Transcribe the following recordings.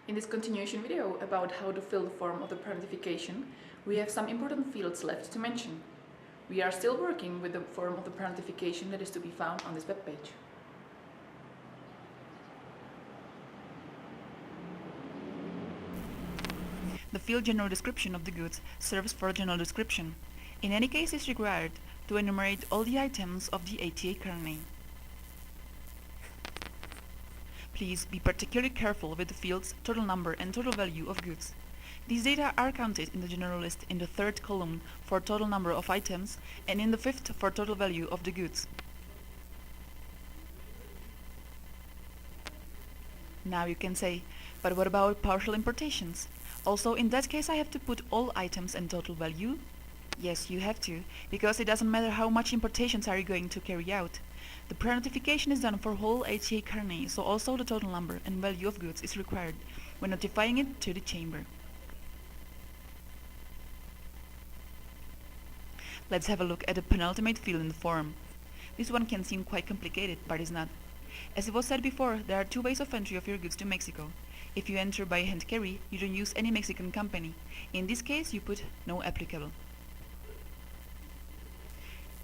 In this continuation video about how to fill the form of the parentification, we have some important fields left to mention. We are still working with the form of the parentification that is to be found on this webpage. The field general description of the goods serves for a general description. In any case, it is required to enumerate all the items of the ATA kernel name. Please be particularly careful with the fields total number and total value of goods. These data are counted in the general list in the third column for total number of items and in the fifth for total value of the goods. Now you can say, but what about partial importations? Also, in that case I have to put all items and total value? Yes, you have to, because it doesn't matter how much importations are you going to carry out. The parentification is done for whole ATA kernel, so also the total number and value of goods is required when notifying it to the chamber. Let's have a look at the penultimate field in the form. This one can seem quite complicated, but is not. As it was said before, there are two ways of entry of your goods to Mexico. If you enter by hand carry, you don't use any Mexican company. In this case, you put no applicable.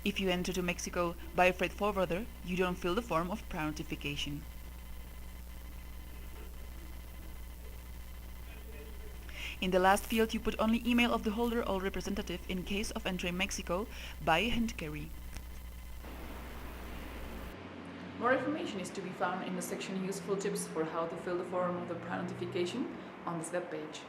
If you enter to Mexico by a freight forwarder, you don't fill the form of parentification. In the last field, you put only email of the holder or representative in case of entering Mexico by hand carry. More information is to be found in the section Useful Tips for how to fill the form of the parentification on this webpage.